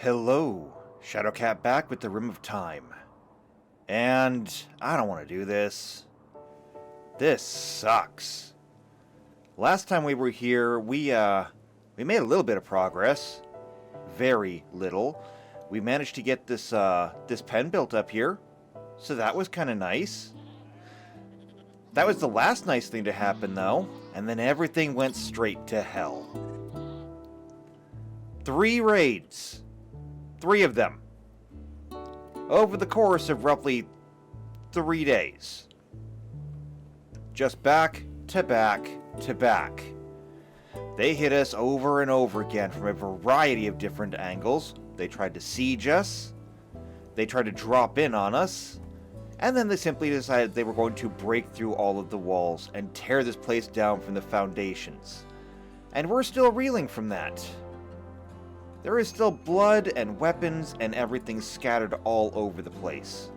Hello, Shadowcat back with the Rim of Time. And I don't want to do this. This sucks. Last time we were here, we made a little bit of progress. Very little. We managed to get this pen built up here. So that was kind of nice. That was the last nice thing to happen though, and then everything went straight to hell. 3 raids. 3 of them. Over the course of roughly 3 days. Just back to back to back. They hit us over and over again from a variety of different angles. They tried to siege us. They tried to drop in on us. And then they simply decided they were going to break through all of the walls and tear this place down from the foundations. And we're still reeling from that. There is still blood and weapons and everything scattered all over the place.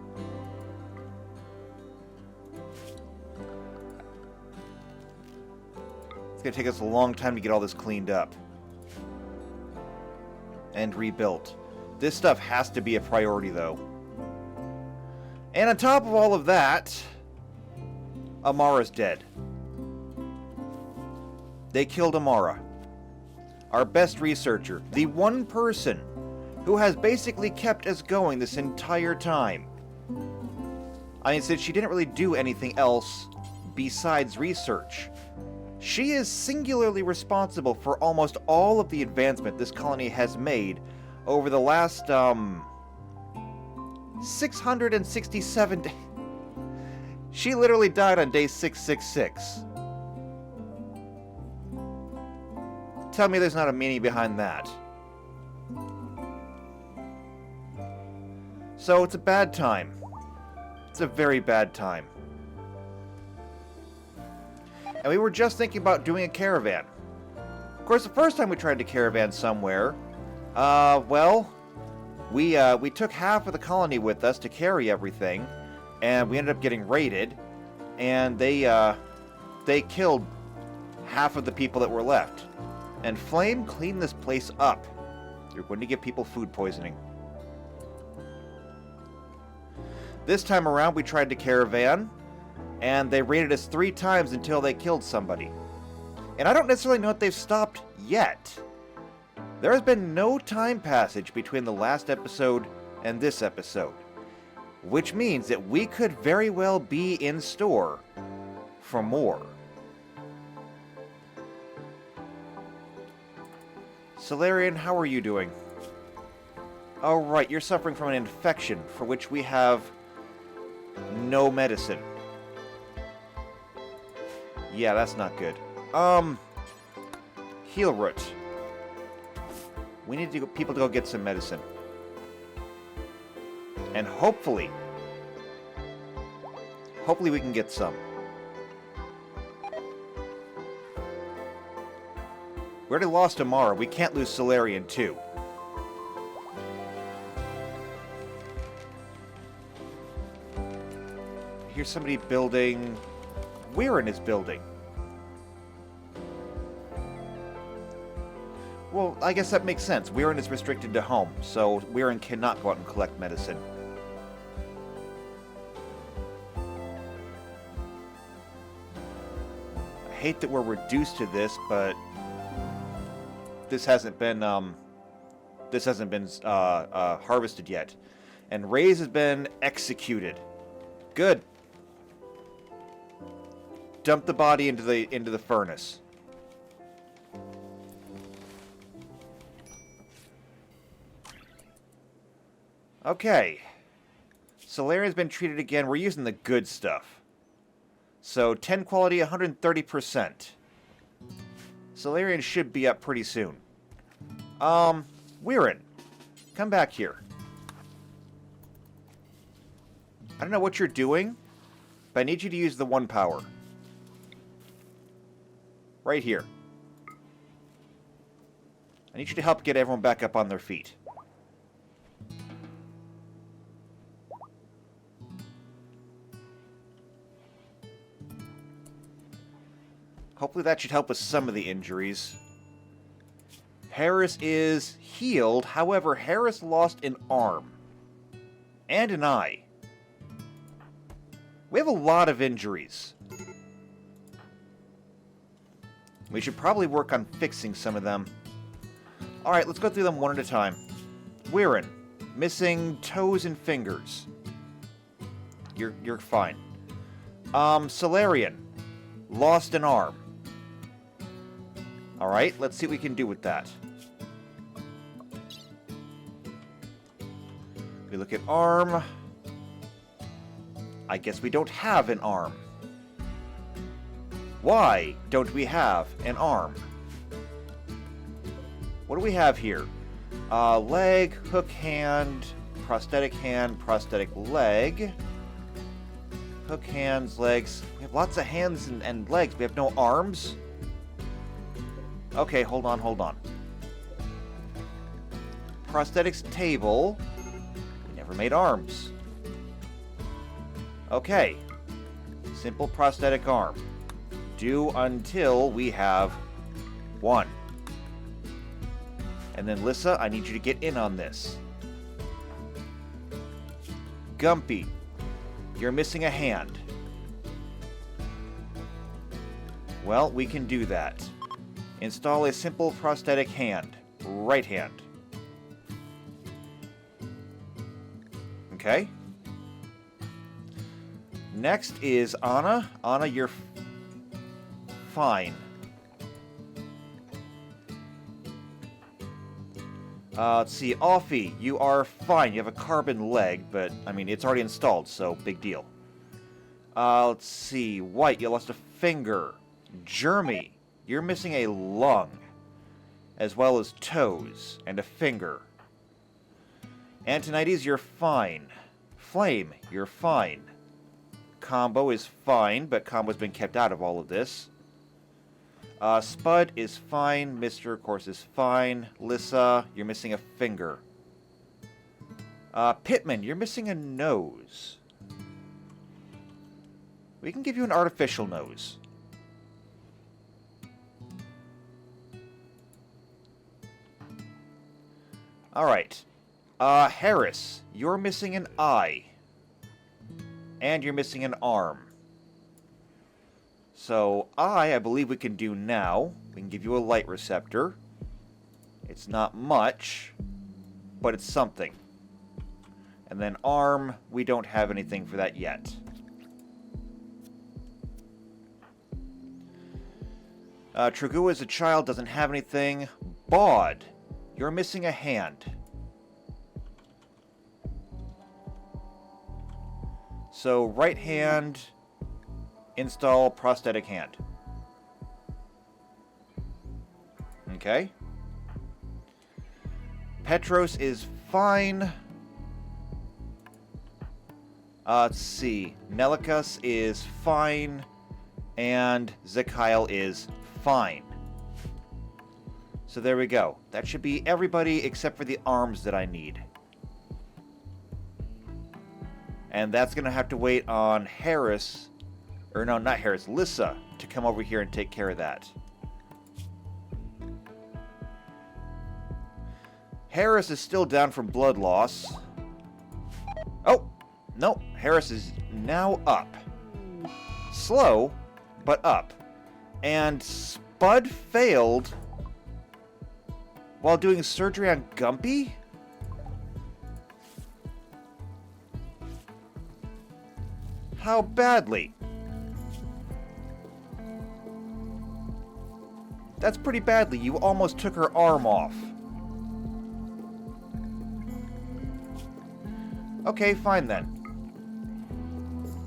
It's going to take us a long time to get all this cleaned up. And rebuilt. This stuff has to be a priority though. And on top of all of that, Amara's dead. They killed Amara. Our best researcher. The one person who has basically kept us going this entire time. I mean, since she didn't really do anything else besides research. She is singularly responsible for almost all of the advancement this colony has made over the last, 667 days. She literally died on day 666. Tell me there's not a meaning behind that. So it's a bad time. It's a very bad time. And we were just thinking about doing a caravan. Of course, the first time we tried to caravan somewhere, we took half of the colony with us to carry everything, and we ended up getting raided, and they killed half of the people that were left. And Flame cleaned this place up. You're going to give people food poisoning. This time around, we tried to caravan, and they raided us 3 times until they killed somebody. And I don't necessarily know if they've stopped yet. There has been no time passage between the last episode and this episode, which means that we could very well be in store for more. Solarian, how are you doing? Oh right, you're suffering from an infection for which we have no medicine. Yeah, that's not good. Heal root. We need people to go get some medicine. And hopefully we can get some. We already lost Amara. We can't lose Solarian too. Here's somebody building. Weirin is building. Well, I guess that makes sense. Weirin is restricted to home, so Weirin cannot go out and collect medicine. I hate that we're reduced to this, but this hasn't been harvested yet, and Ray's has been executed. Good. Dump the body into the furnace. Okay. Solarian's been treated again. We're using the good stuff. So 10 quality, 130%. Solarian should be up pretty soon. Weirin, come back here. I don't know what you're doing, but I need you to use the 1 power. Right here. I need you to help get everyone back up on their feet. Hopefully that should help with some of the injuries. Harris is healed. However, Harris lost an arm. And an eye. We have a lot of injuries. We should probably work on fixing some of them. Alright, let's go through them one at a time. Weirin, missing toes and fingers. You're fine. Solarian, lost an arm. Alright, let's see what we can do with that. We look at arm. I guess we don't have an arm. Why don't we have an arm? What do we have here? Leg, hook hand, prosthetic leg. Hook hands, legs. We have lots of hands and legs. We have no arms? Okay, hold on. Prosthetics table. We never made arms. Okay. Simple prosthetic arm. Do until we have one. And then, Lissa, I need you to get in on this. Gumpy, you're missing a hand. Well, we can do that. Install a simple prosthetic hand. Right hand. Okay. Next is Anna. Anna, you're fine. Let's see, Alfie, you are fine. You have a carbon leg, but, I mean, it's already installed, so big deal. Let's see, White, you lost a finger. Jeremy, you're missing a lung, as well as toes and a finger. Antonides, you're fine. Flame, you're fine. Combo is fine, but Combo's been kept out of all of this. Spud is fine. Mr. of course, is fine. Lissa, you're missing a finger. Pittman, you're missing a nose. We can give you an artificial nose. Alright. Harris, you're missing an eye. And you're missing an arm. So, I believe we can do now. We can give you a light receptor. It's not much, but it's something. And then arm, we don't have anything for that yet. Tragua as a child doesn't have anything. Baud, you're missing a hand. So, right hand... Install prosthetic hand. Okay. Petros is fine. Let's see. Nelikas is fine. And Zekyle is fine. So there we go. That should be everybody except for the arms that I need. And that's going to have to wait on Harris... Or no, not Harris, Lissa, to come over here and take care of that. Harris is still down from blood loss. Oh, no, Harris is now up. Slow, but up. And Spud failed while doing surgery on Gumpy? How badly? That's pretty badly. You almost took her arm off. Okay, fine then.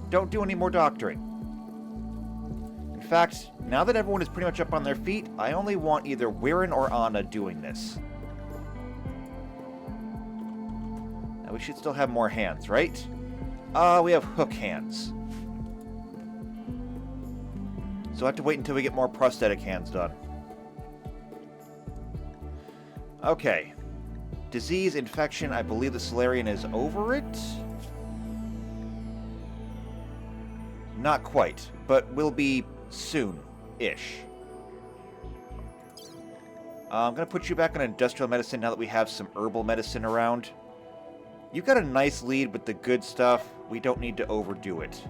Don't do any more doctoring. In fact, now that everyone is pretty much up on their feet, I only want either Weirin or Anna doing this. Now we should still have more hands, right? We have hook hands. So I have to wait until we get more prosthetic hands done. Okay. Disease, infection, I believe the Solarian is over it? Not quite, but will be soon-ish. I'm going to put you back on industrial medicine now that we have some herbal medicine around. You've got a nice lead with the good stuff. We don't need to overdo it.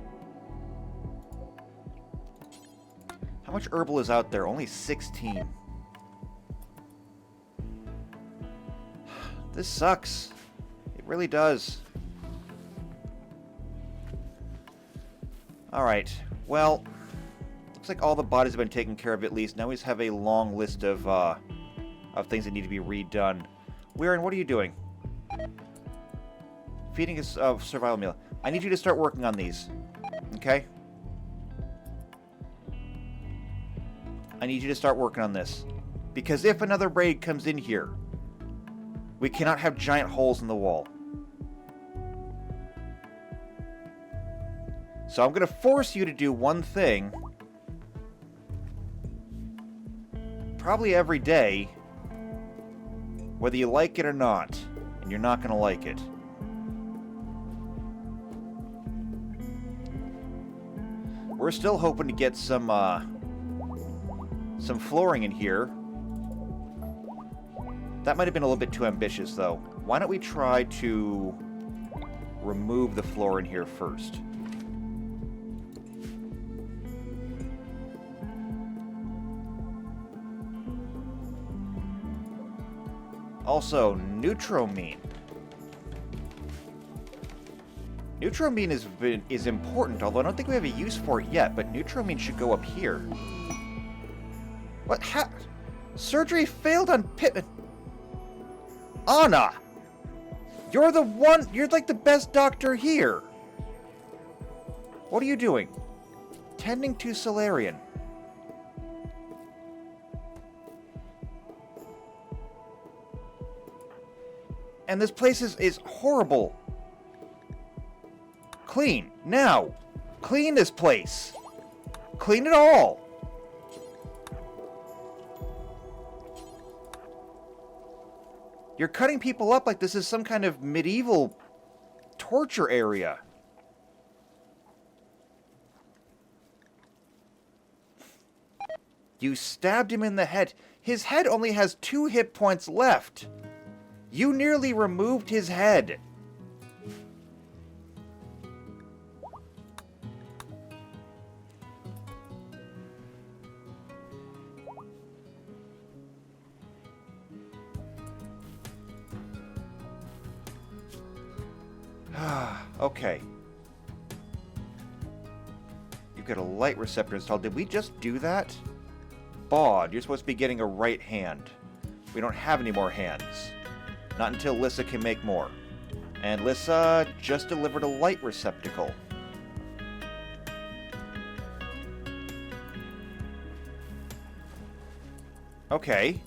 How much herbal is out there? Only 16. This sucks. It really does. Alright. Well, looks like all the bodies have been taken care of at least. Now we just have a long list of things that need to be redone. Weirin, what are you doing? Feeding a survival meal. I need you to start working on these. Okay? I need you to start working on this. Because if another raid comes in here, we cannot have giant holes in the wall. So I'm going to force you to do one thing. Probably every day. Whether you like it or not. And you're not going to like it. We're still hoping to get some flooring in here. That might have been a little bit too ambitious, though. Why don't we try to remove the floor in here first? Also, neutramine. Neutramine is important, although I don't think we have a use for it yet, but neutramine should go up here. What? Surgery failed on Pittman. Anna! You're the one... You're like the best doctor here. What are you doing? Tending to Solarian. And this place is horrible. Clean. Now. Clean this place. Clean it all. You're cutting people up like this is some kind of medieval torture area. You stabbed him in the head. His head only has 2 hit points left. You nearly removed his head. Okay. You've got a light receptor installed. Did we just do that? Baud, you're supposed to be getting a right hand. We don't have any more hands. Not until Lissa can make more. And Lissa just delivered a light receptacle. Okay.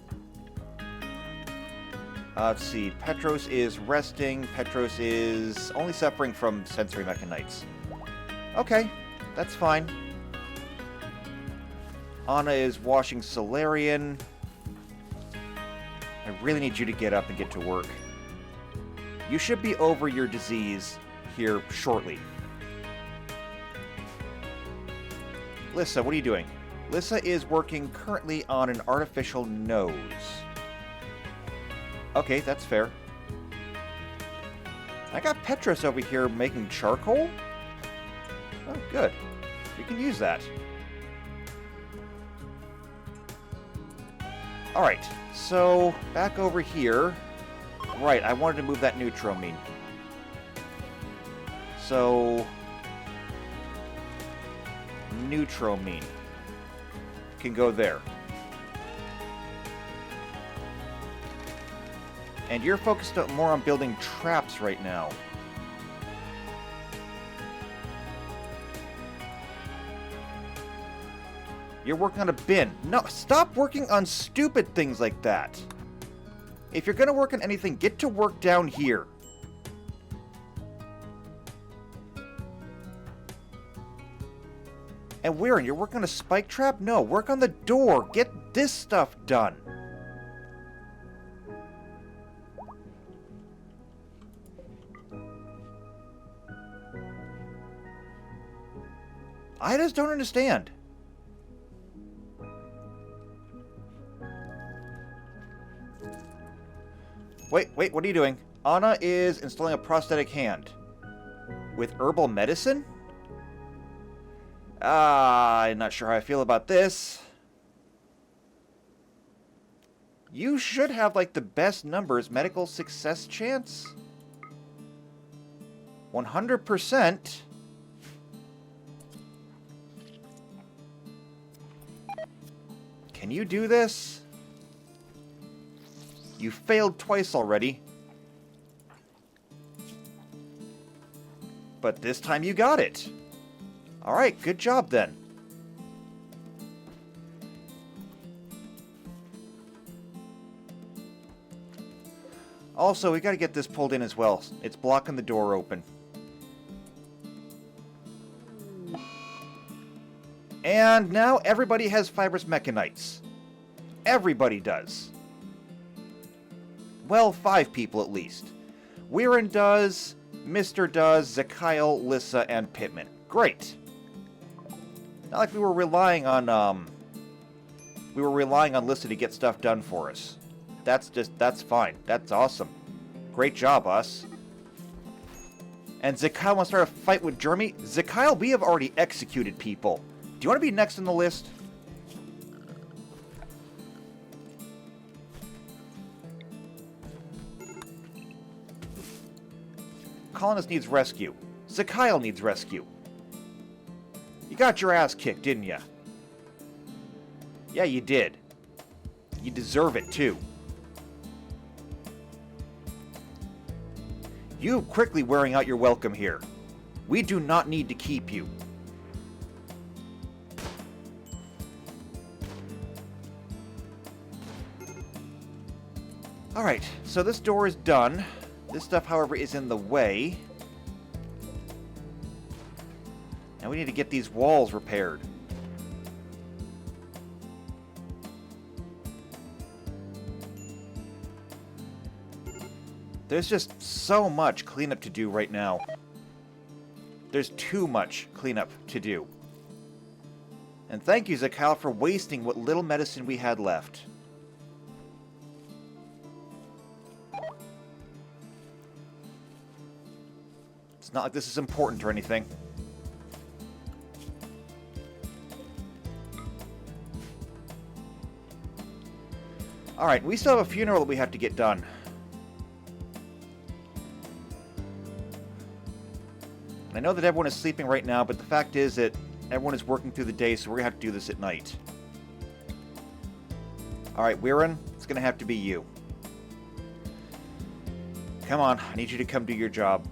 Let's see. Petros is resting. Petros is only suffering from sensory mechanites. Okay, that's fine. Anna is washing Solarian. I really need you to get up and get to work. You should be over your disease here shortly. Lissa, what are you doing? Lissa is working currently on an artificial nose. Okay, that's fair. I got Petros over here making charcoal? Oh, good. We can use that. Alright, so back over here. Right, I wanted to move that neutramine. So... neutramine can go there. And you're focused more on building traps right now. You're working on a bin. No, stop working on stupid things like that. If you're going to work on anything, get to work down here. And Weirin, you're working on a spike trap? No, work on the door. Get this stuff done. I just don't understand. Wait, what are you doing? Anna is installing a prosthetic hand. With herbal medicine? I'm not sure how I feel about this. You should have, like, the best numbers medical success chance. 100%. Can you do this? You failed twice already. But this time you got it. Alright, good job then. Also, we gotta get this pulled in as well. It's blocking the door open. And now everybody has fibrous mechanites. Everybody does. Well, 5 people at least. Weirin does, Mr. does, Zakyle, Lissa, and Pittman. Great. Not like we were relying on Lissa to get stuff done for us. That's fine. That's awesome. Great job, us. And Zakyle wants to start a fight with Jeremy? Zakyle, we have already executed people. Do you want to be next on the list? Colonist needs rescue. Zakyle needs rescue. You got your ass kicked, didn't ya? Yeah, you did. You deserve it, too. You quickly wearing out your welcome here. We do not need to keep you. Alright, so this door is done. This stuff, however, is in the way. Now we need to get these walls repaired. There's just so much cleanup to do right now. There's too much cleanup to do. And thank you, Zakyle, for wasting what little medicine we had left. It's not like this is important or anything. Alright, we still have a funeral that we have to get done. I know that everyone is sleeping right now, but the fact is that everyone is working through the day, so we're going to have to do this at night. Alright, Weirin, it's going to have to be you. Come on, I need you to come do your job.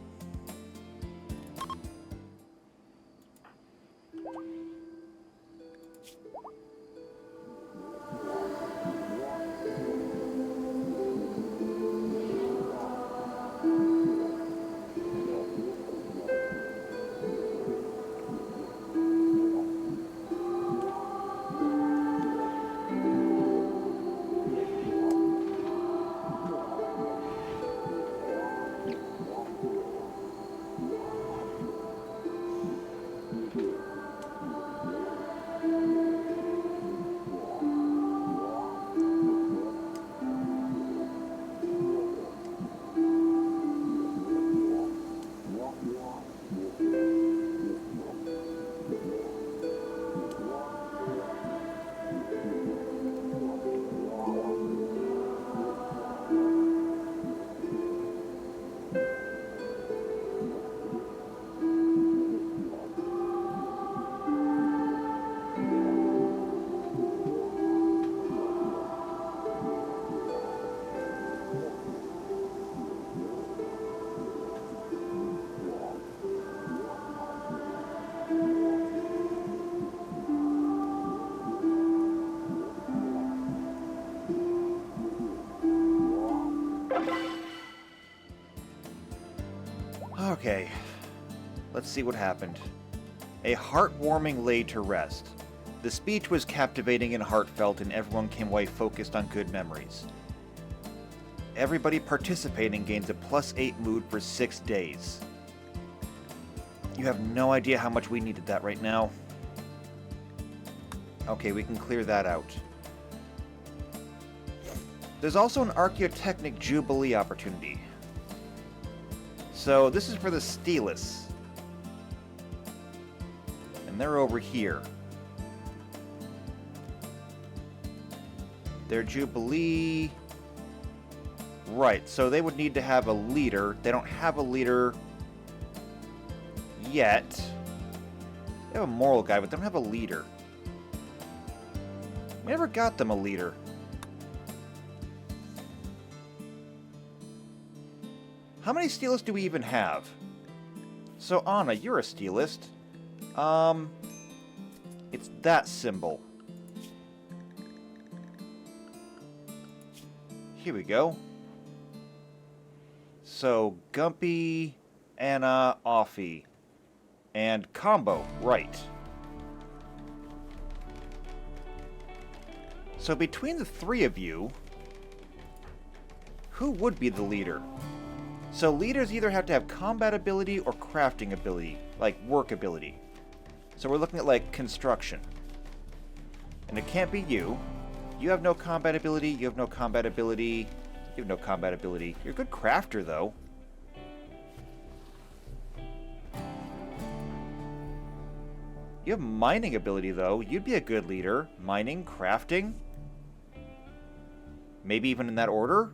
Okay, let's see what happened. A heartwarming lay to rest. The speech was captivating and heartfelt, and everyone came away focused on good memories. Everybody participating gains a +8 mood for 6 days. You have no idea how much we needed that right now. Okay, we can clear that out. There's also an Archaeotechnic Jubilee opportunity. So this is for the Steelus. And they're over here. Their Jubilee... Right, so they would need to have a leader. They don't have a leader yet. They have a moral guy, but they don't have a leader. We never got them a leader. How many Steelists do we even have? So, Anna, you're a Steelist. It's that symbol. Here we go. So, Gumpy, Anna, Offie, and Combo, right. So between the three of you, who would be the leader? So leaders either have to have combat ability or crafting ability, like work ability. So we're looking at like construction. And it can't be you. You have no combat ability, you have no combat ability, you have no combat ability. You're a good crafter, though. You have mining ability, though. You'd be a good leader. Mining, crafting. Maybe even in that order?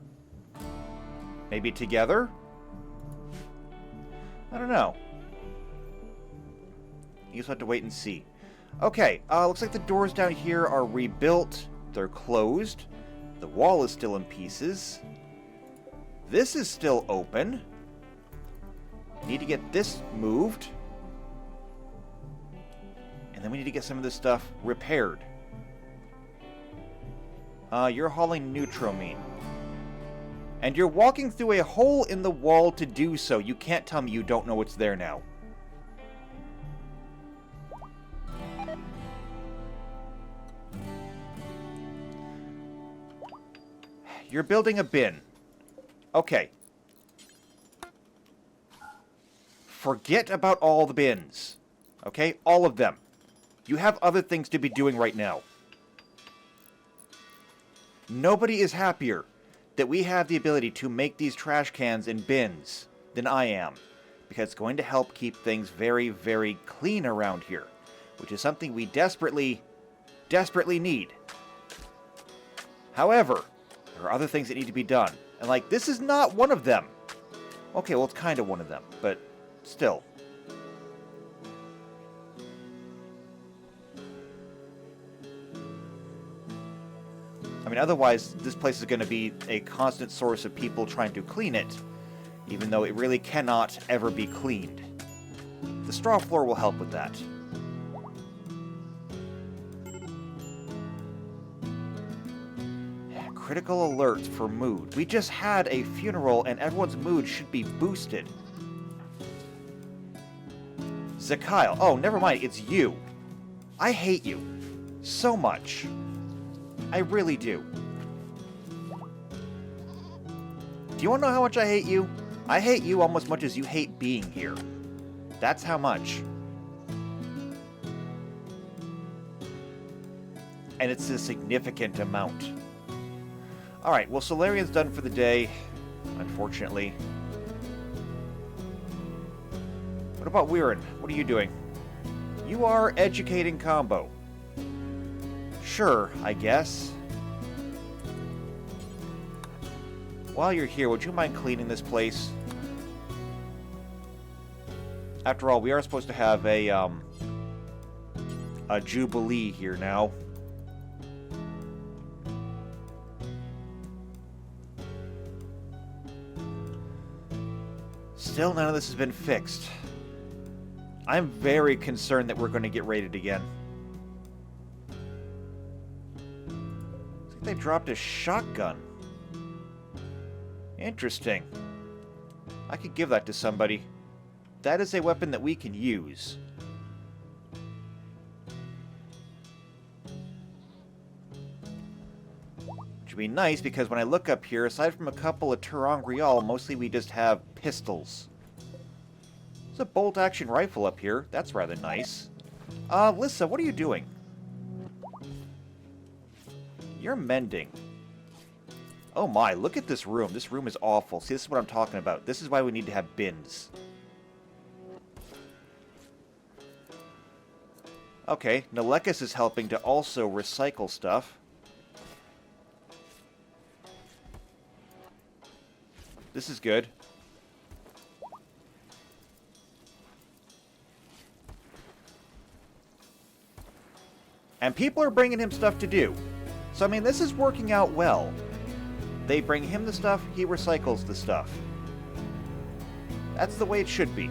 Maybe together? I don't know. You just have to wait and see. Okay, looks like the doors down here are rebuilt. They're closed. The wall is still in pieces. This is still open. Need to get this moved. And then we need to get some of this stuff repaired. You're hauling Neutramine. And you're walking through a hole in the wall to do so. You can't tell me you don't know what's there now. You're building a bin. Okay. Forget about all the bins. Okay? All of them. You have other things to be doing right now. Nobody is happier that we have the ability to make these trash cans in bins than I am. Because it's going to help keep things very, very clean around here. Which is something we desperately, desperately need. However, there are other things that need to be done. And like, this is not one of them. Okay, well, it's kind of one of them. But still. I mean, otherwise, this place is going to be a constant source of people trying to clean it, even though it really cannot ever be cleaned. The straw floor will help with that. Critical alerts for mood. We just had a funeral and everyone's mood should be boosted. Zakyle. Oh, never mind. It's you. I hate you. So much. I really do. Do you want to know how much I hate you? I hate you almost as much as you hate being here. That's how much. And it's a significant amount. Alright, well, Solarian's done for the day, unfortunately. What about Weirin? What are you doing? You are educating Combo. Sure, I guess. While you're here, would you mind cleaning this place? After all, we are supposed to have a Jubilee here now. Still, none of this has been fixed. I'm very concerned that we're going to get raided again. Looks like they dropped a shotgun. Interesting. I could give that to somebody. That is a weapon that we can use. Which would be nice, because when I look up here, aside from a couple of Terangrial, mostly we just have pistols. There's a bolt-action rifle up here. That's rather nice. Lissa, what are you doing? You're mending. Oh my, look at this room. This room is awful. See, this is what I'm talking about. This is why we need to have bins. Okay, Nalekis is helping to also recycle stuff. This is good. And people are bringing him stuff to do. So, I mean, this is working out well. They bring him the stuff, he recycles the stuff. That's the way it should be.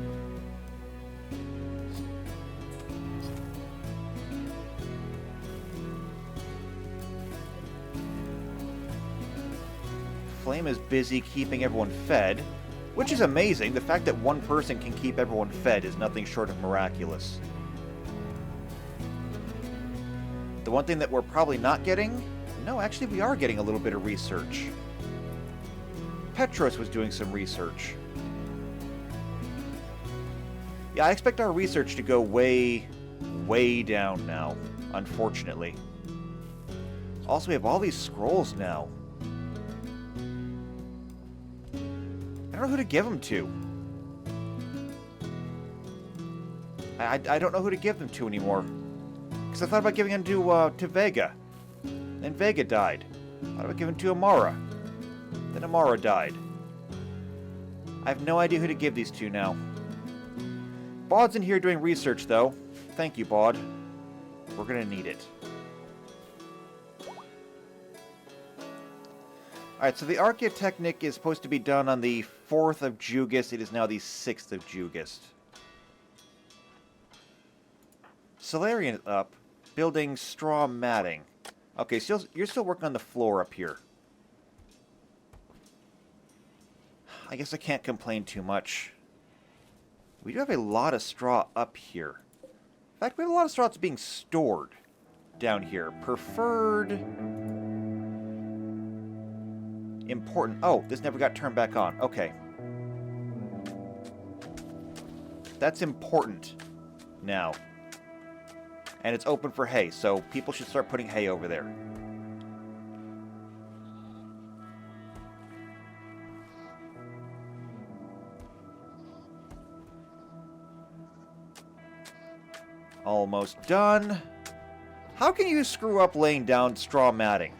Flame is busy keeping everyone fed, which is amazing. The fact that one person can keep everyone fed is nothing short of miraculous. The one thing that we're probably not getting... No, actually we are getting a little bit of research. Petros was doing some research. Yeah, I expect our research to go way, way down now, unfortunately. Also, we have all these scrolls now. I don't know who to give them to. I don't know who to give them to anymore. Because I thought about giving them to Vega. Then Vega died. I thought about giving them to Amara. Then Amara died. I have no idea who to give these to now. Baud's in here doing research, though. Thank you, Baud. We're gonna need it. Alright, so the Archaeotechnic is supposed to be done on the 4th of Jugust. It is now the 6th of Jugust. Solarian is up, building straw matting. Okay, so you're still working on the floor up here. I guess I can't complain too much. We do have a lot of straw up here. In fact, we have a lot of straw that's being stored down here. Preferred... important. Oh, this never got turned back on. Okay. That's important now. And it's open for hay, so people should start putting hay over there. Almost done. How can you screw up laying down straw matting?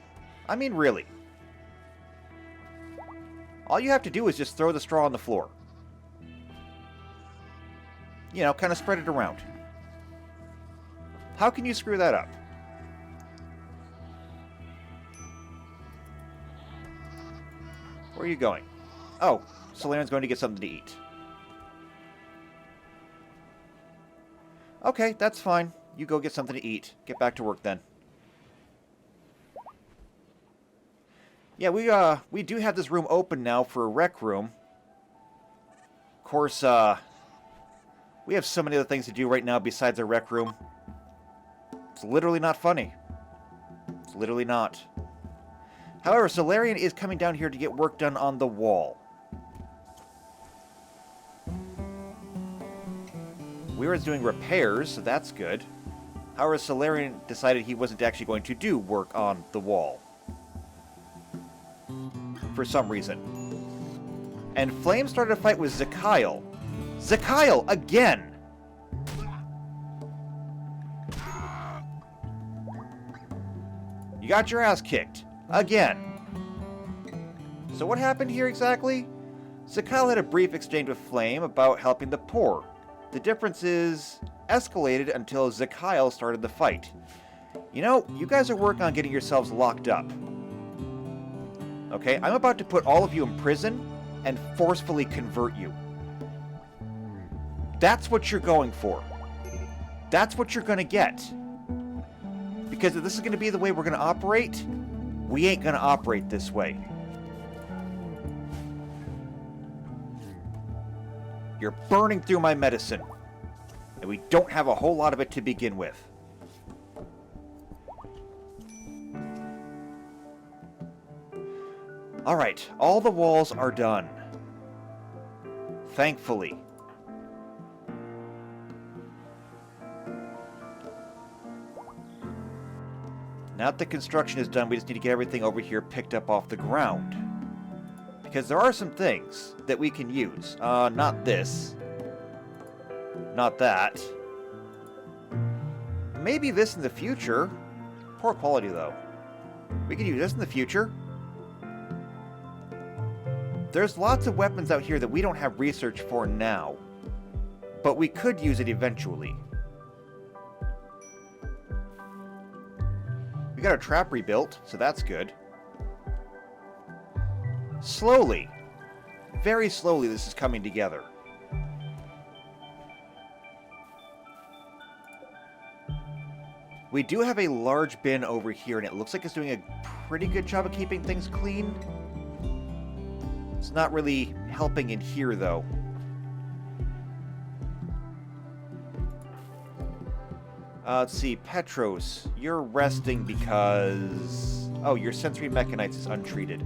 I mean, really. All you have to do is just throw the straw on the floor. You know, kind of spread it around. How can you screw that up? Where are you going? Oh, Solarian's going to get something to eat. Okay, that's fine. You go get something to eat. Get back to work then. Yeah, we do have this room open now for a rec room. Of course, we have so many other things to do right now besides a rec room. It's literally not funny. It's literally not. However, Solarian is coming down here to get work done on the wall. Weir's doing repairs, so that's good. However, Solarian decided he wasn't actually going to do work on the wall. For some reason. And Flame started a fight with Zakyle. Zakyle, again! You got your ass kicked. Again. So what happened here exactly? Zakyle had a brief exchange with Flame about helping the poor. The difference is escalated until Zakyle started the fight. You know, you guys are working on getting yourselves locked up. Okay, I'm about to put all of you in prison and forcefully convert you. That's what you're going for. That's what you're going to get. Because if this is going to be the way we're going to operate, we ain't going to operate this way. You're burning through my medicine. And we don't have a whole lot of it to begin with. Alright, all the walls are done. Thankfully. Now that the construction is done, we just need to get everything over here picked up off the ground. Because there are some things that we can use. Not this. Not that. Maybe this in the future. Poor quality, though. We can use this in the future. There's lots of weapons out here that we don't have research for now. But we could use it eventually. We got our trap rebuilt, so that's good. Slowly, very slowly, this is coming together. We do have a large bin over here, and it looks like it's doing a pretty good job of keeping things clean. It's not really helping in here, though. Let's see, Petros, you're resting because... Oh, your sensory mechanites is untreated.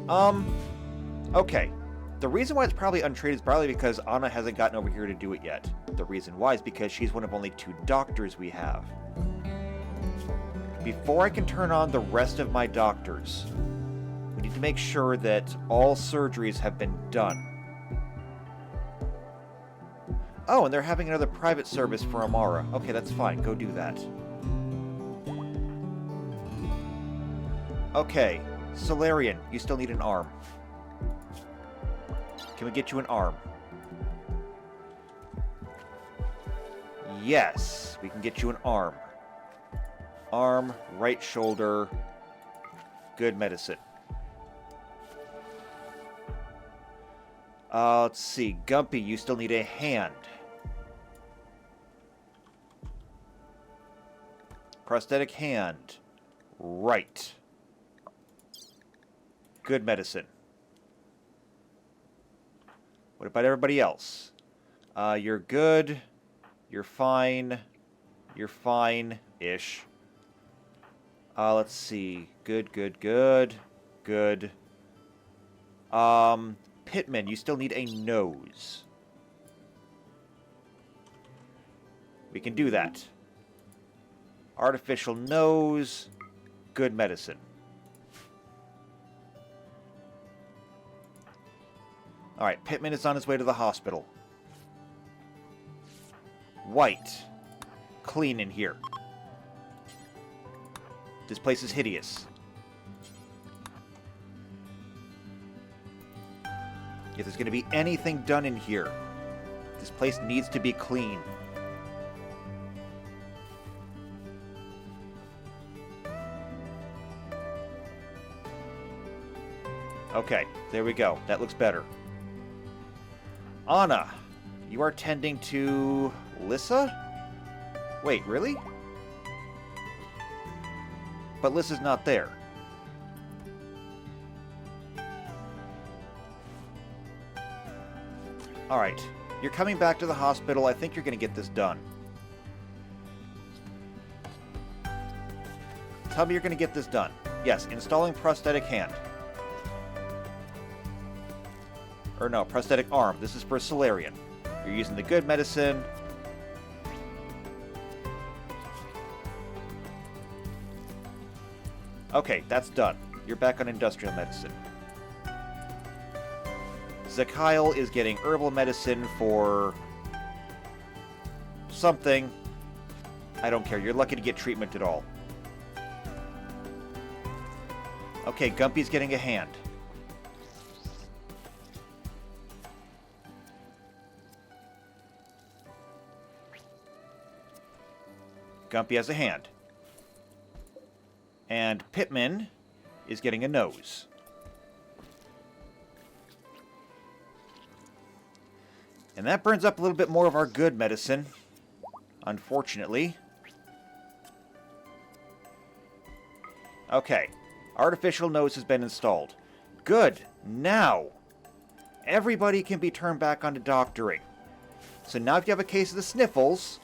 Okay. The reason why it's probably untreated is probably because Anna hasn't gotten over here to do it yet. The reason why is because she's one of only 2 doctors we have. Before I can turn on the rest of my doctors, we need to make sure that all surgeries have been done. Oh, and they're having another private service for Amara. Okay, that's fine. Go do that. Okay. Solarian, you still need an arm. Can we get you an arm? Yes, we can get you an arm. Arm, right shoulder. Good medicine. Let's see. Gumpy, you still need a hand. Prosthetic hand. Right. Good medicine. What about everybody else? You're good. You're fine. You're fine-ish. Let's see. Good, good, good. Good. Pittman, you still need a nose. We can do that. Artificial nose. Good medicine. Alright, Pittman is on his way to the hospital. White. Clean in here. This place is hideous. If there's going to be anything done in here, this place needs to be clean. Okay, there we go. That looks better. Anna, you are tending to Lissa? Wait, really? But Lissa's not there. Alright, you're coming back to the hospital. I think you're going to get this done. Tell me you're going to get this done. Yes, installing prosthetic hand. Or no, prosthetic arm. This is for Solarian. You're using the good medicine. Okay, that's done. You're back on industrial medicine. Zakyle is getting herbal medicine for something. I don't care. You're lucky to get treatment at all. Okay, Gumpy's getting a hand. Gumpy has a hand. And Pittman is getting a nose. And that burns up a little bit more of our good medicine, unfortunately. Okay. Artificial nose has been installed. Good. Now, everybody can be turned back onto doctoring. So now if you have a case of the sniffles,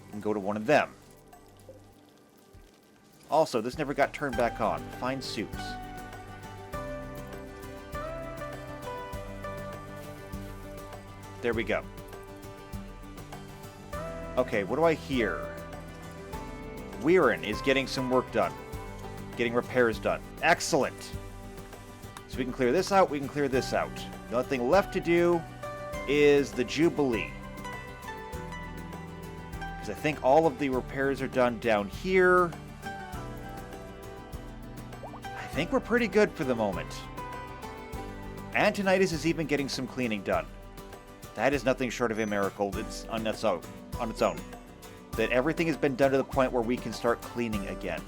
you can go to one of them. Also, this never got turned back on. Find suits. There we go. Okay, what do I hear? Weirin is getting some work done. Getting repairs done. Excellent. So we can clear this out, we can clear this out. The only thing left to do is the Jubilee. Because I think all of the repairs are done down here. I think we're pretty good for the moment. Antonitis is even getting some cleaning done. That is nothing short of a miracle. It's on its own. That everything has been done to the point where we can start cleaning again.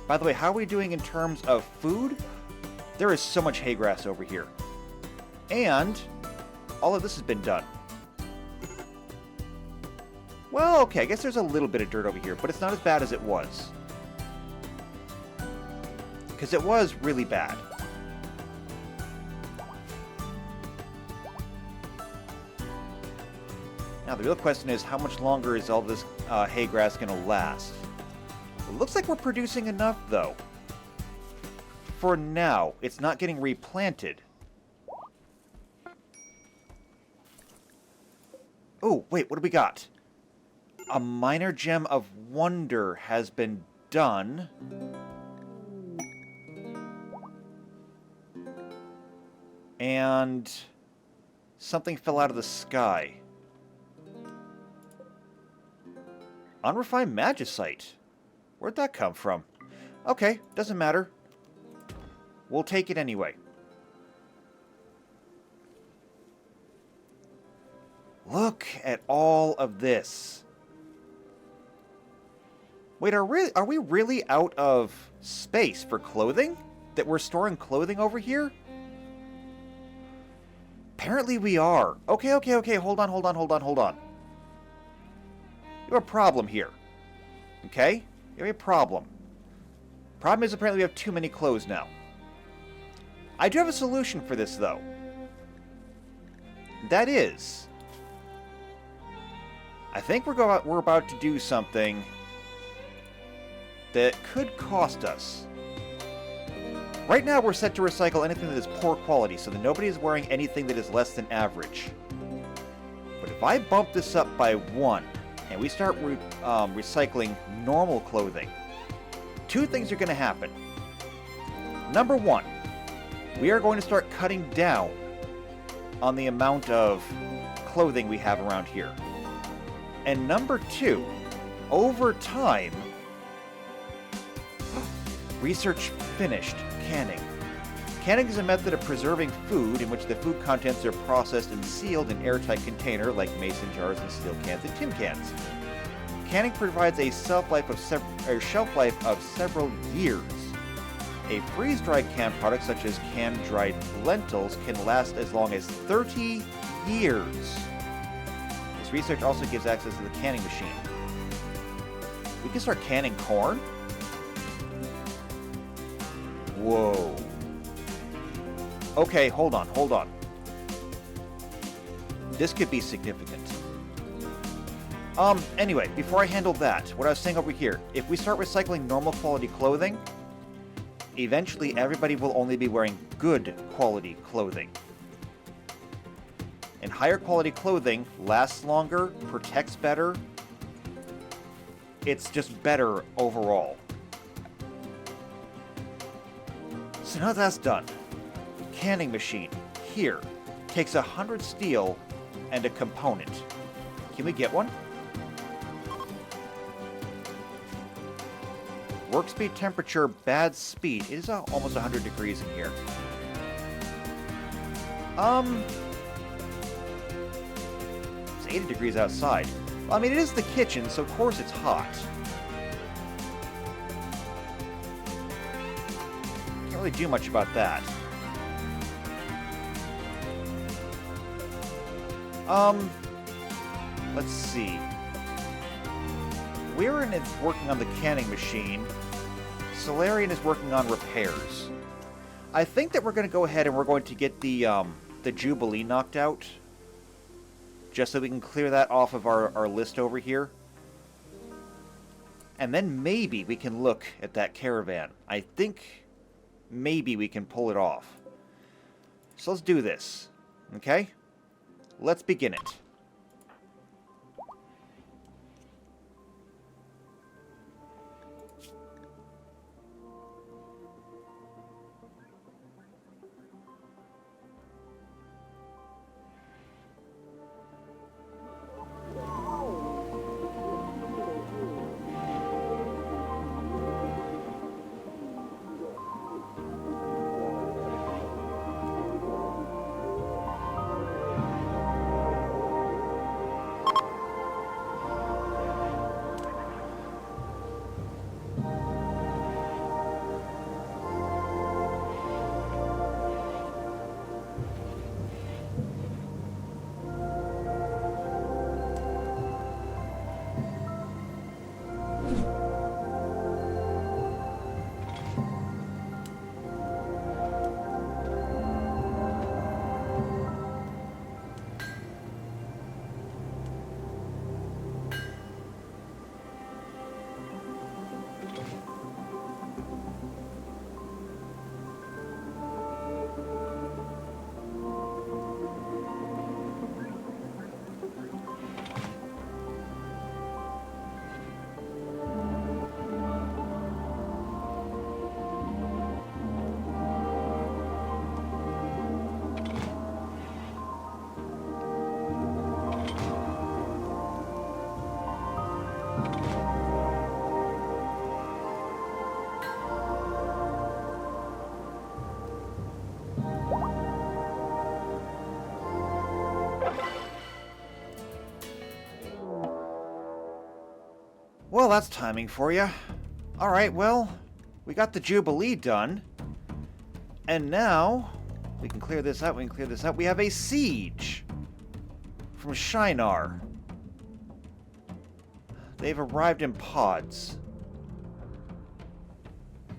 By the way, how are we doing in terms of food? There is so much hay grass over here. And all of this has been done. Well, okay, I guess there's a little bit of dirt over here, but it's not as bad as it was. Because it was really bad. Now, the real question is, how much longer is all this hay grass going to last? It looks like we're producing enough, though. For now, it's not getting replanted. Oh, wait, what do we got? A minor gem of wonder has been done. And something fell out of the sky. Unrefined magicite. Where'd that come from? Okay, doesn't matter. We'll take it anyway. Look at all of this. Wait, are we really out of space for clothing? That we're storing clothing over here? Apparently we are. Okay. Hold on. You have a problem here. Okay? You have a problem. Problem is apparently we have too many clothes now. I do have a solution for this, though. That is, I think we're about to do something that could cost us. Right now, we're set to recycle anything that is poor quality, so that nobody is wearing anything that is less than average. But if I bump this up by 1, and we start recycling normal clothing, two things are going to happen. Number 1, we are going to start cutting down on the amount of clothing we have around here. And number 2, over time, research finished. Canning. Canning is a method of preserving food in which the food contents are processed and sealed in airtight container like mason jars and steel cans and tin cans. Canning provides a shelf life of several years. A freeze-dried canned product such as canned dried lentils can last as long as 30 years. This research also gives access to the canning machine. We can start canning corn? Whoa. Okay, hold on. This could be significant. Anyway, before I handle that, what I was saying over here, if we start recycling normal quality clothing, eventually everybody will only be wearing good quality clothing. And higher quality clothing lasts longer, protects better. It's just better overall. So now that's done. Canning machine, here, takes 100 steel and a component. Can we get one? Work speed, temperature, bad speed. It is almost 100 degrees in here. It's 80 degrees outside. Well, I mean, it is the kitchen, so of course it's hot. Can't really do much about that. Let's see. Weirin is working on the canning machine. Solarian is working on repairs. I think that we're going to go ahead and we're going to get the Jubilee knocked out. Just so we can clear that off of our list over here. And then maybe we can look at that caravan. I think maybe we can pull it off. So let's do this. Okay? Let's begin it. Well, that's timing for you. Alright, well, we got the Jubilee done. And now, we can clear this out, We have a siege from Shinar. They've arrived in pods.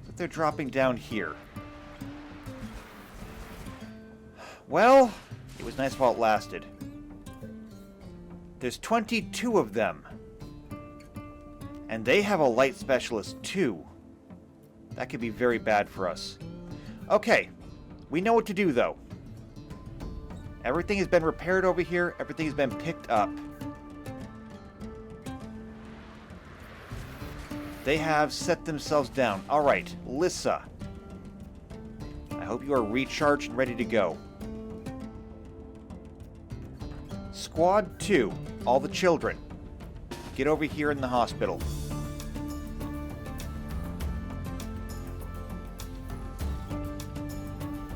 But they're dropping down here. Well, it was nice while it lasted. There's 22 of them. And they have a light specialist too. That could be very bad for us. Okay, we know what to do though. Everything has been repaired over here. Everything has been picked up. They have set themselves down. Alright, Lissa. I hope you are recharged and ready to go. Squad 2, all the children. Get over here in the hospital.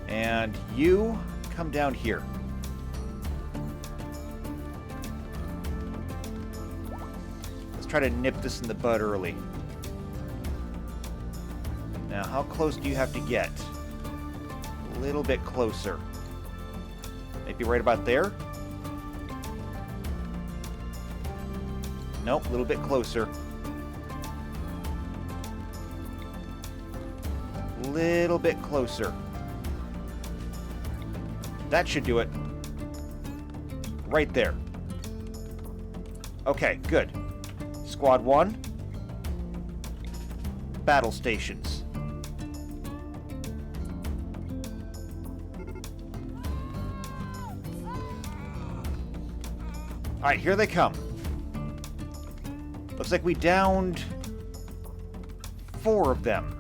And you come down here. Let's try to nip this in the bud early. Now, how close do you have to get? A little bit closer. Maybe right about there? Nope, a little bit closer. Little bit closer. That should do it. Right there. Okay, good. Squad 1. Battle stations. Alright, here they come. Looks like we downed 4 of them.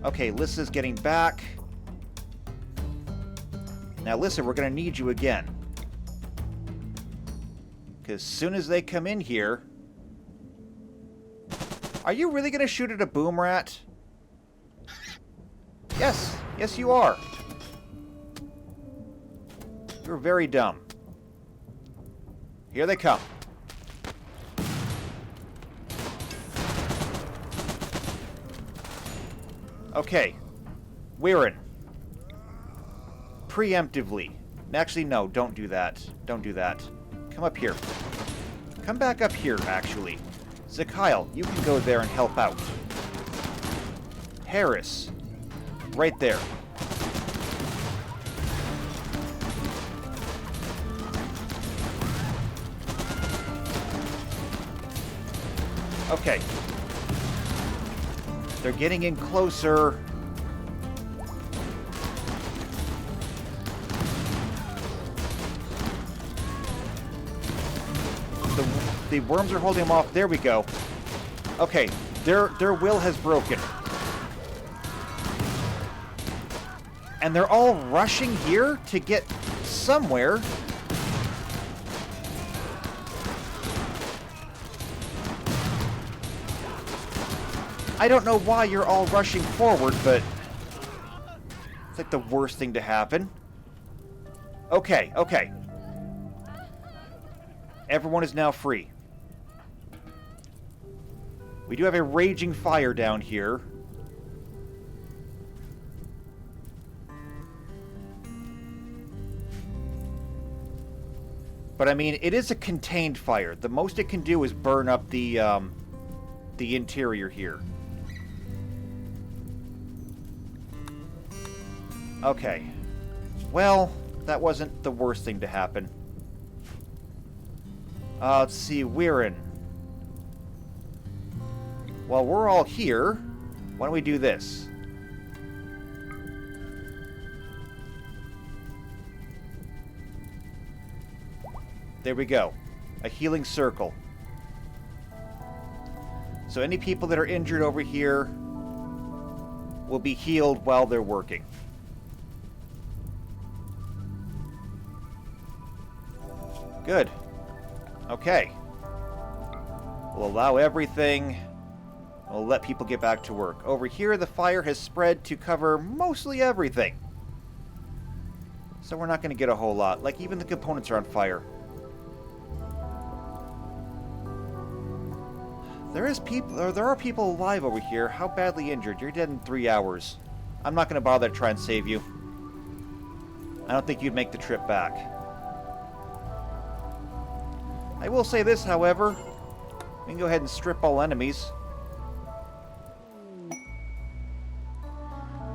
Okay, Lissa's getting back. Now, Lissa, we're going to need you again. Because as soon as they come in here... Are you really going to shoot at a boom rat? Yes. Yes, you are. You're very dumb. Here they come. Okay. Weirin. Preemptively. Actually, no, don't do that. Don't do that. Come up here. Come back up here, actually. Zakyle, you can go there and help out. Harris. Right there. Okay. They're getting in closer. The worms are holding them off. There we go. Okay, their will has broken. And they're all rushing here to get somewhere. I don't know why you're all rushing forward, but it's like the worst thing to happen. Okay, okay. Everyone is now free. We do have a raging fire down here. But I mean, it is a contained fire. The most it can do is burn up the interior here. Okay. Well, that wasn't the worst thing to happen. Let's see, Weirin. While we're all here, why don't we do this? There we go. A healing circle. So any people that are injured over here will be healed while they're working. Good. Okay. We'll allow everything. We'll let people get back to work. Over here, the fire has spread to cover mostly everything. So we're not going to get a whole lot. Like, even the components are on fire. There are people alive over here. How badly injured? You're dead in 3 hours. I'm not going to bother to try and save you. I don't think you'd make the trip back. I will say this, however. We can go ahead and strip all enemies.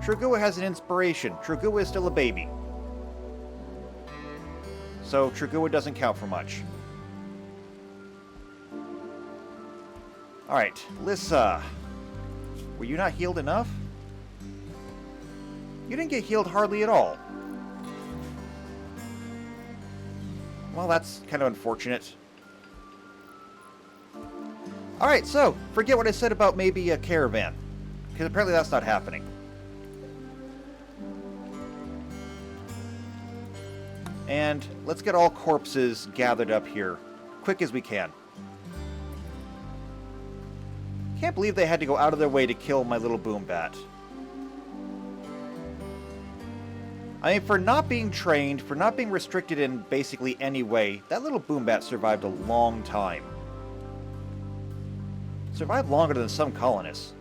Trugua has an inspiration. Trugua is still a baby. So Trugua doesn't count for much. Alright, Lissa. Were you not healed enough? You didn't get healed hardly at all. Well, that's kind of unfortunate. Alright, so, forget what I said about maybe a caravan. Because apparently that's not happening. And let's get all corpses gathered up here. Quick as we can. Can't believe they had to go out of their way to kill my little boom bat. I mean, for not being trained, for not being restricted in basically any way, that little boom bat survived a long time. Survived longer than some colonists.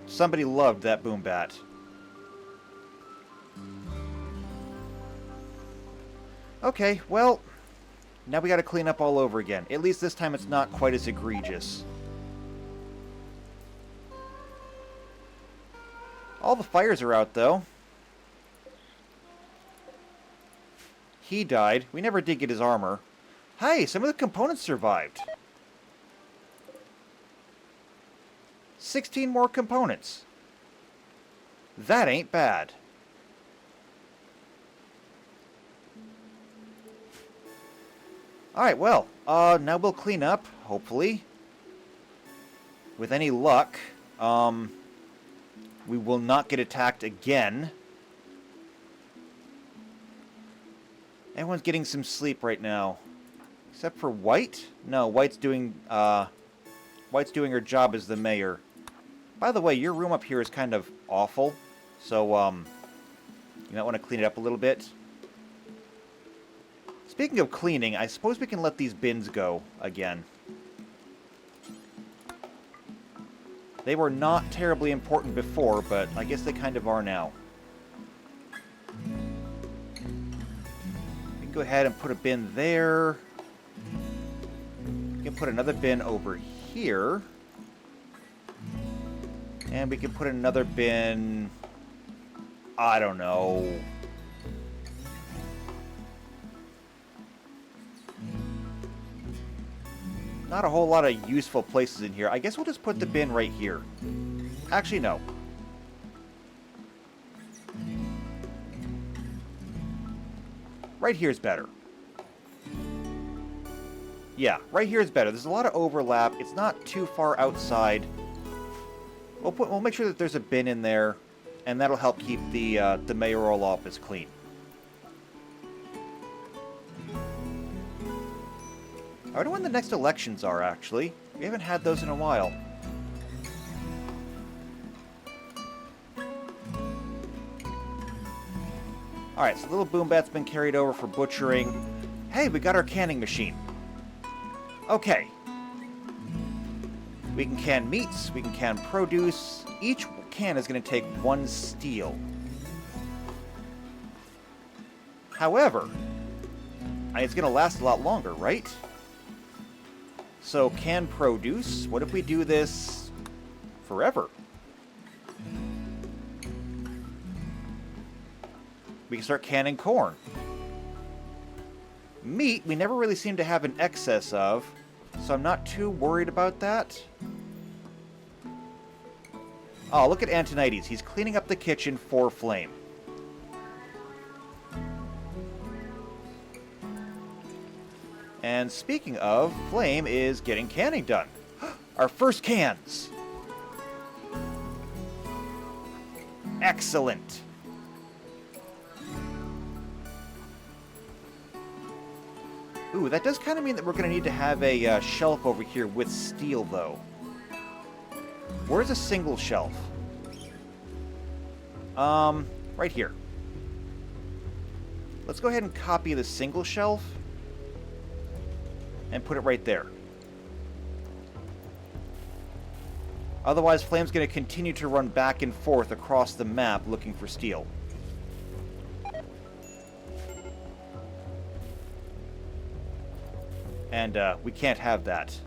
Somebody loved that boom bat. Okay, well, now we gotta clean up all over again. At least this time it's not quite as egregious. All the fires are out, though. He died. We never did get his armor. Hey, some of the components survived. 16 more components. That ain't bad. Alright, well, now we'll clean up, hopefully. With any luck, we will not get attacked again. Everyone's getting some sleep right now. Except for White? No, White's doing her job as the mayor. By the way, your room up here is kind of awful. So, you might want to clean it up a little bit. Speaking of cleaning, I suppose we can let these bins go again. They were not terribly important before, but I guess they kind of are now. We can go ahead and put a bin there. We can put another bin over here. And we can put another bin... I don't know... Not a whole lot of useful places in here. I guess we'll just put the bin right here. Actually, no. Right here is better. Yeah, right here is better. There's a lot of overlap. It's not too far outside. We'll make sure that there's a bin in there, and that'll help keep the mayoral office clean. I wonder when the next elections are, actually. We haven't had those in a while. Alright, so Little Boom Bat's been carried over for butchering. Hey, we got our canning machine. Okay. We can can meats, we can can produce. Each can is going to take 1 steel. However, it's going to last a lot longer, right? So, can produce. What if we do this forever? We can start canning corn. Meat, we never really seem to have an excess of, so I'm not too worried about that. Oh, look at Antonides. He's cleaning up the kitchen for Flame. And speaking of, Flame is getting canning done. Our first cans! Excellent! Ooh, that does kind of mean that we're going to need to have a shelf over here with steel, though. Where's a single shelf? Right here. Let's go ahead and copy the single shelf and put it right there. Otherwise, Flame's going to continue to run back and forth across the map looking for steel. And we can't have that.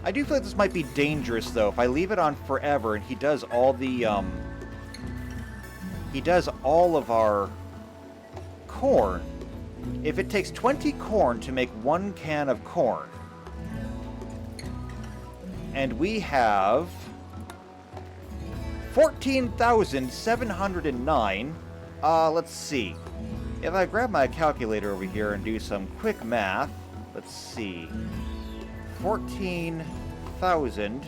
I do feel like this might be dangerous, though. If I leave it on forever and he does all the, he does all of our corn. If it takes 20 corn to make 1 can of corn, and we have 14,709, let's see. If I grab my calculator over here and do some quick math, let's see. 14,000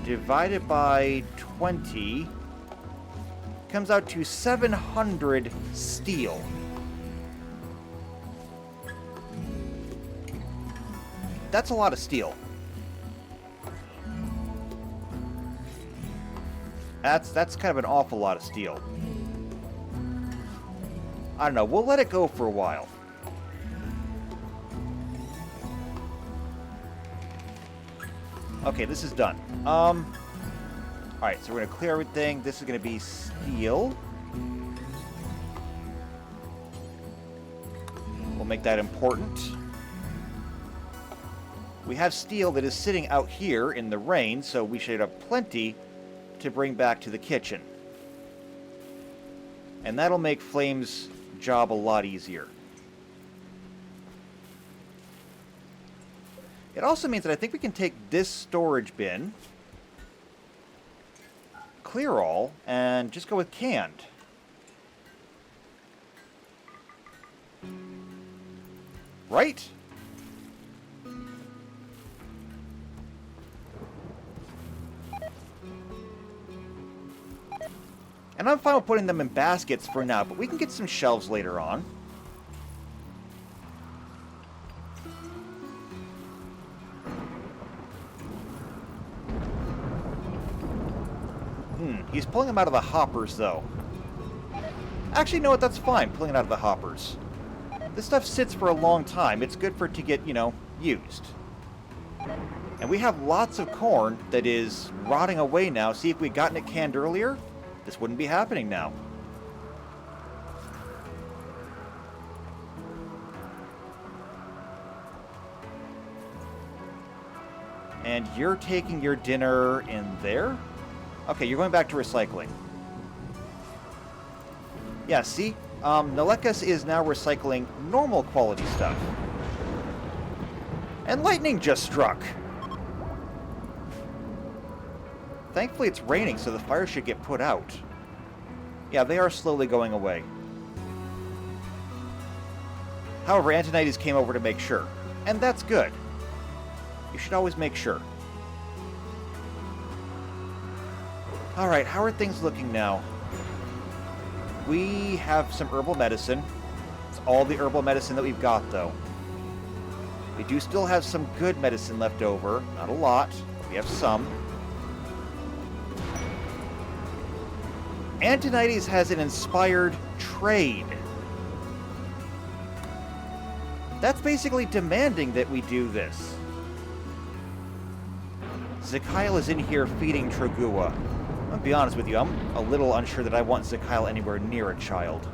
divided by 20 comes out to 700 steel. That's a lot of steel. That's kind of an awful lot of steel. I don't know. We'll let it go for a while. Okay, this is done. Alright, so we're going to clear everything. This is going to be steel. We'll make that important. We have steel that is sitting out here in the rain, so we should have plenty to bring back to the kitchen. And that'll make Flame's job a lot easier. It also means that I think we can take this storage bin, clear all, and just go with canned. Right? And I'm fine with putting them in baskets for now, but we can get some shelves later on. He's pulling them out of the hoppers, though. Actually, you know what? That's fine, pulling it out of the hoppers. This stuff sits for a long time. It's good for it to get, you know, used. And we have lots of corn that is rotting away now. See, if we'd gotten it canned earlier, this wouldn't be happening now. And you're taking your dinner in there? Okay, you're going back to recycling. Yeah, see? Nalekas is now recycling normal quality stuff. And lightning just struck! Thankfully it's raining, so the fire should get put out. Yeah, they are slowly going away. However, Antonides came over to make sure. And that's good. You should always make sure. Alright, how are things looking now? We have some herbal medicine. It's all the herbal medicine that we've got, though. We do still have some good medicine left over. Not a lot. We have some. Antonides has an inspired trade. That's basically demanding that we do this. Zakyle is in here feeding Trogua. I'll be honest with you, I'm a little unsure that I want Zakyle anywhere near a child.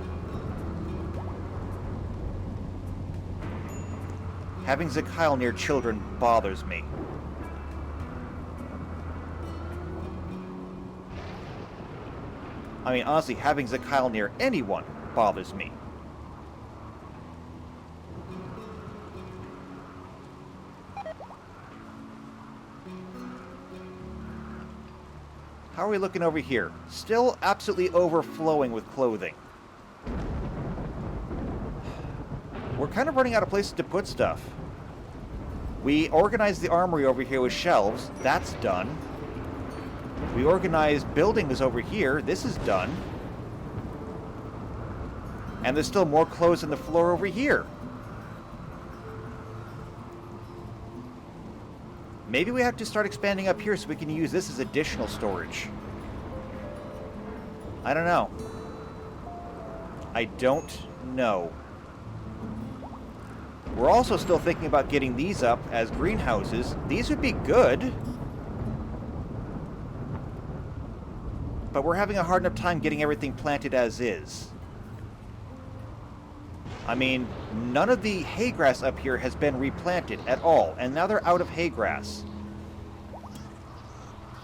Having Zakyle near children bothers me. I mean, honestly, having Zakyle near anyone bothers me. How are we looking over here? Still absolutely overflowing with clothing. We're kind of running out of places to put stuff. We organized the armory over here with shelves. That's done. We organized buildings over here. This is done. And there's still more clothes on the floor over here. Maybe we have to start expanding up here so we can use this as additional storage. I don't know. I don't know. We're also still thinking about getting these up as greenhouses. These would be good. But we're having a hard enough time getting everything planted as is. I mean, none of the hay grass up here has been replanted at all, and now they're out of hay grass.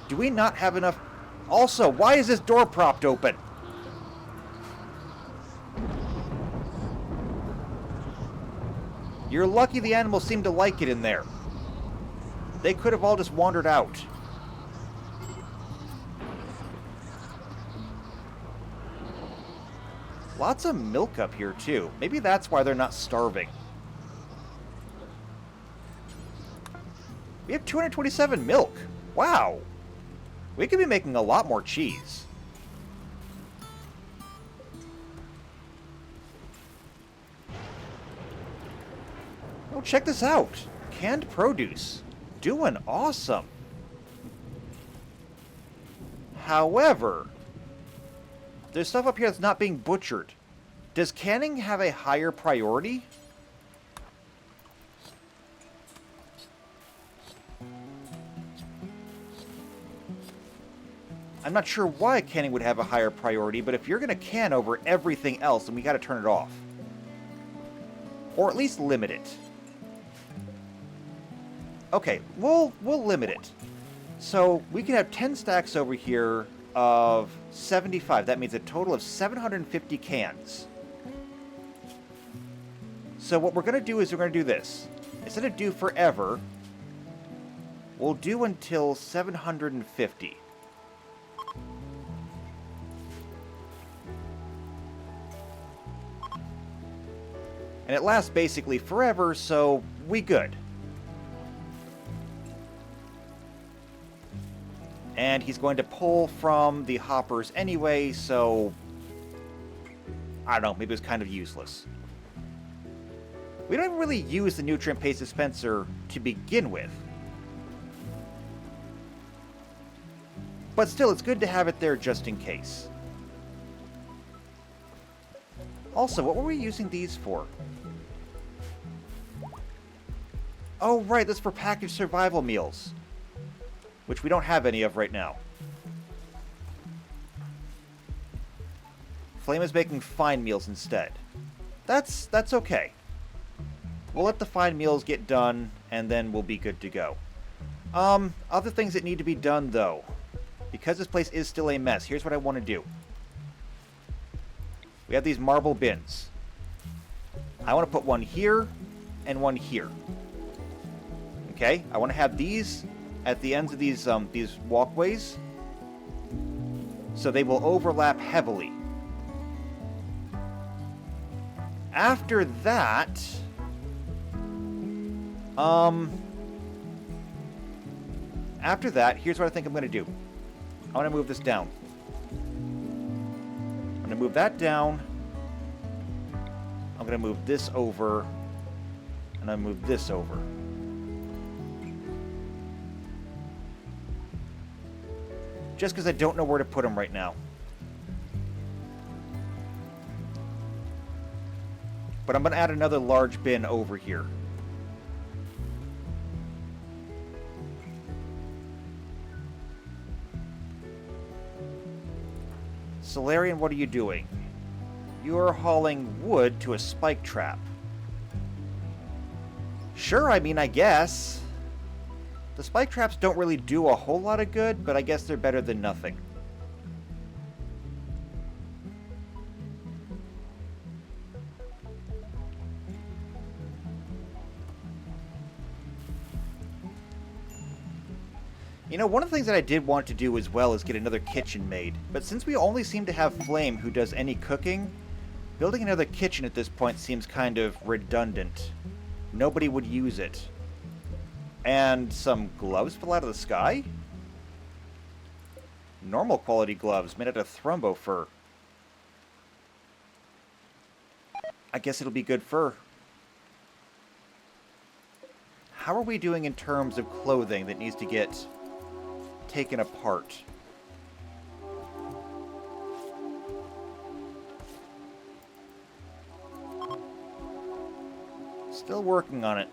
Do we not have enough? Also, why is this door propped open? You're lucky the animals seem to like it in there. They could have all just wandered out. Lots of milk up here, too. Maybe that's why they're not starving. We have 227 milk. Wow. We could be making a lot more cheese. Oh, check this out. Canned produce. Doing awesome. However, there's stuff up here that's not being butchered. Does canning have a higher priority? I'm not sure why canning would have a higher priority, but if you're going to can over everything else, then we got to turn it off. Or at least limit it. Okay, we'll limit it. So we can have 10 stacks over here of 75. That means a total of 750 cans. So what we're going to do is we're going to do this. Instead of do forever, we'll do until 750. And it lasts basically forever, so we good. And he's going to pull from the hoppers anyway, so I don't know, maybe it's kind of useless. We don't even really use the nutrient paste dispenser to begin with. But still, it's good to have it there just in case. Also, what were we using these for? Oh, right, that's for packaged survival meals. Which we don't have any of right now. Flame is making fine meals instead. That's okay. We'll let the fine meals get done, and then we'll be good to go. Other things that need to be done, though. Because this place is still a mess, here's what I want to do. We have these marble bins. I want to put one here, and one here. Okay? I want to have these at the ends of these walkways, so they will overlap heavily. After that, here's what I think I'm going to do. I want to move this down. I'm going to move that down. I'm going to move this over, and I move this over. Just because I don't know where to put them right now. But I'm going to add another large bin over here. Solarian, what are you doing? You're hauling wood to a spike trap. Sure, I mean, I guess. The spike traps don't really do a whole lot of good, but I guess they're better than nothing. You know, one of the things that I did want to do as well is get another kitchen made, but since we only seem to have Flame who does any cooking, building another kitchen at this point seems kind of redundant. Nobody would use it. And some gloves fell out of the sky? Normal quality gloves made out of thrumbo fur. I guess it'll be good fur. How are we doing in terms of clothing that needs to get taken apart? Still working on it.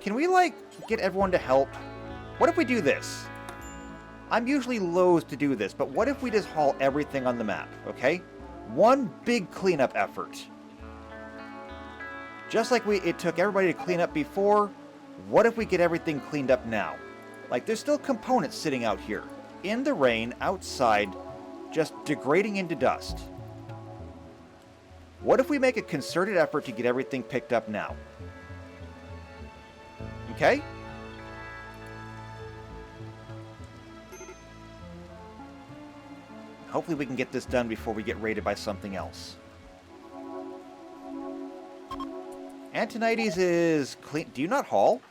Can we, like, get everyone to help? What if we do this? I'm usually loath to do this, but what if we just haul everything on the map, okay? One big cleanup effort. Just like it took everybody to clean up before, what if we get everything cleaned up now? Like, there's still components sitting out here, in the rain, outside, just degrading into dust. What if we make a concerted effort to get everything picked up now? Okay? Hopefully we can get this done before we get raided by something else. Antonides is clean. Do you not haul?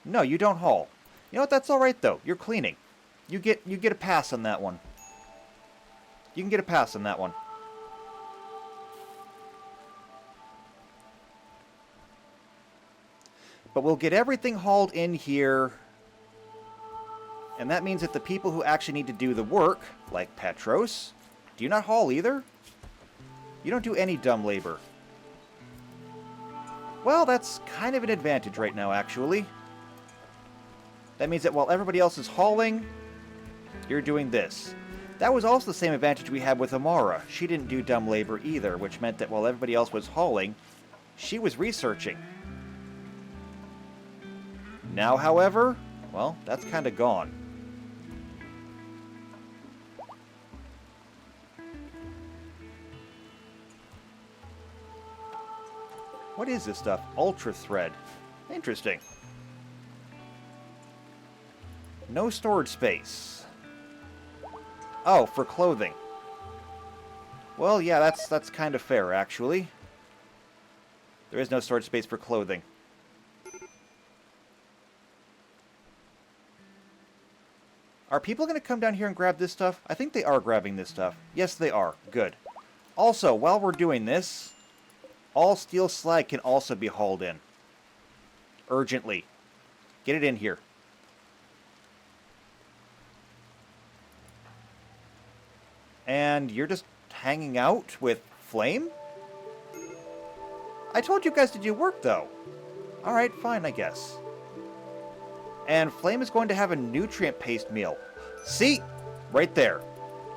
No, you don't haul. You know what? That's all right though. You're cleaning. You get a pass on that one. You can get a pass on that one. But we'll get everything hauled in here. And that means that the people who actually need to do the work, like Petros, do you not haul either? You don't do any dumb labor. Well, that's kind of an advantage right now, actually. That means that while everybody else is hauling, you're doing this. That was also the same advantage we had with Amara. She didn't do dumb labor either, which meant that while everybody else was hauling, she was researching. Now, however, well, that's kind of gone. What is this stuff? Ultra thread. Interesting. No storage space. Oh, for clothing. Well, yeah, that's kind of fair, actually. There is no storage space for clothing. Are people going to come down here and grab this stuff? I think they are grabbing this stuff. Yes, they are. Good. Also, while we're doing this, all steel slag can also be hauled in. Urgently. Get it in here. And you're just hanging out with Flame? I told you guys to do work, though. Alright, fine, I guess. And Flame is going to have a nutrient paste meal. See? Right there.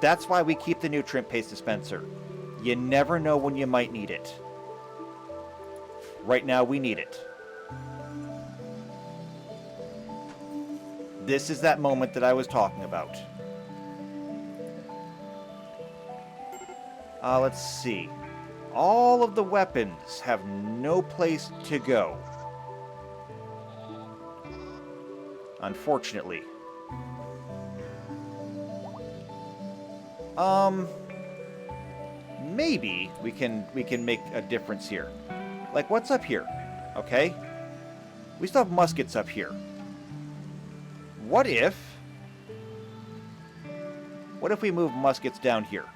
That's why we keep the nutrient paste dispenser. You never know when you might need it. Right now, we need it. This is that moment that I was talking about. Let's see. All of the weapons have no place to go. Unfortunately. Maybe we can make a difference here. Like, what's up here? Okay. We still have muskets up here. What if we move muskets down here?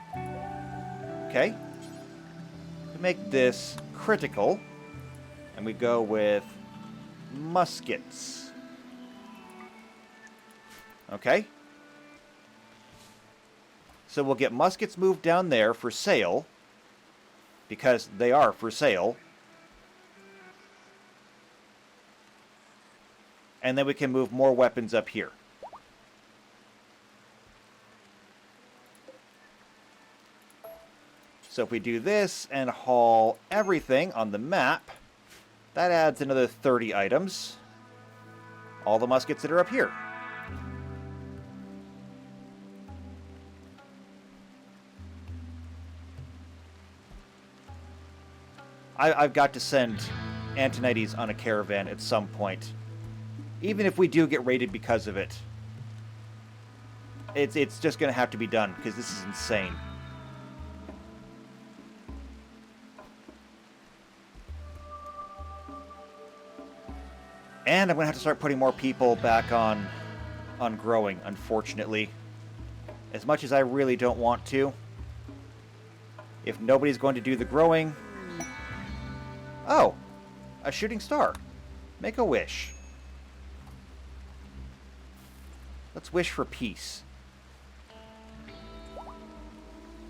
Okay. We make this critical, and we go with muskets. Okay. So we'll get muskets moved down there for sale, because they are for sale. And then we can move more weapons up here. So if we do this and haul everything on the map, that adds another 30 items. All the muskets that are up here. I've got to send Antonides on a caravan at some point. Even if we do get raided because of it. It's just going to have to be done, because this is insane. And I'm going to have to start putting more people back on on growing, unfortunately. As much as I really don't want to. If nobody's going to do the growing... Oh! A shooting star. Make a wish. Let's wish for peace.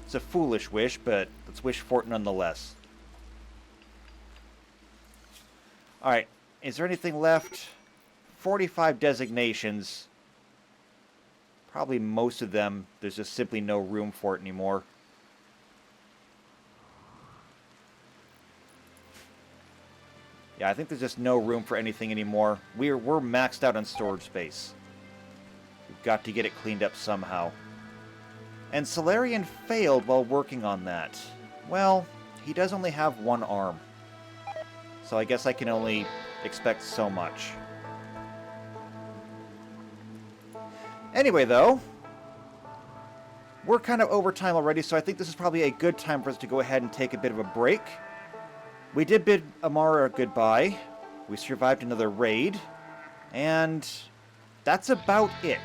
It's a foolish wish, but let's wish for it nonetheless. Alright, is there anything left? 45 designations. Probably most of them, there's just simply no room for it anymore. Yeah, I think there's just no room for anything anymore. We're maxed out on storage space. We've got to get it cleaned up somehow. And Solarian failed while working on that. Well, he does only have one arm. So I guess I can only expect so much. Anyway, though, we're kind of over time already, so I think this is probably a good time for us to go ahead and take a bit of a break. We did bid Amara goodbye. We survived another raid. And that's about it.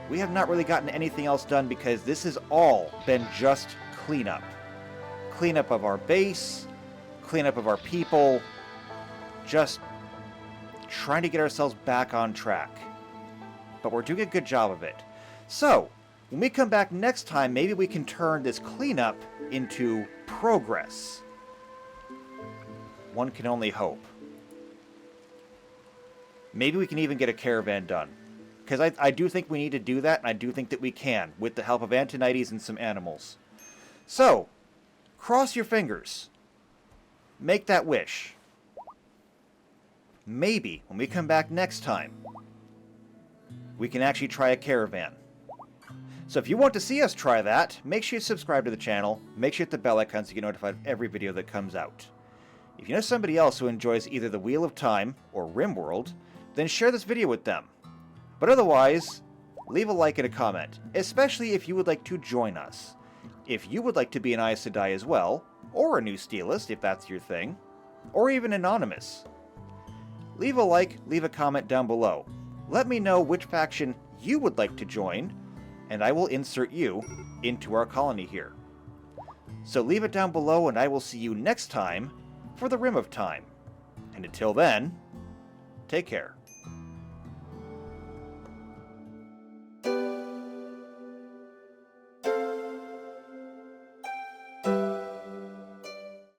We have not really gotten anything else done because this has all been just cleanup. Cleanup of our base, cleanup of our people, just trying to get ourselves back on track. But we're doing a good job of it. So, when we come back next time, maybe we can turn this cleanup into progress. One can only hope. Maybe we can even get a caravan done. Because I do think we need to do that, and I do think that we can, with the help of Antonides and some animals. So, cross your fingers. Make that wish. Maybe, when we come back next time, we can actually try a caravan. So if you want to see us try that, make sure you subscribe to the channel, make sure you hit the bell icon so you get notified of every video that comes out. If you know somebody else who enjoys either the Wheel of Time or RimWorld, then share this video with them. But otherwise, leave a like and a comment, especially if you would like to join us. If you would like to be an Aes Sedai as well, or a new Steelist if that's your thing, or even anonymous. Leave a like, leave a comment down below. Let me know which faction you would like to join, and I will insert you into our colony here. So leave it down below, and I will see you next time for the Rim of Time. And until then, take care.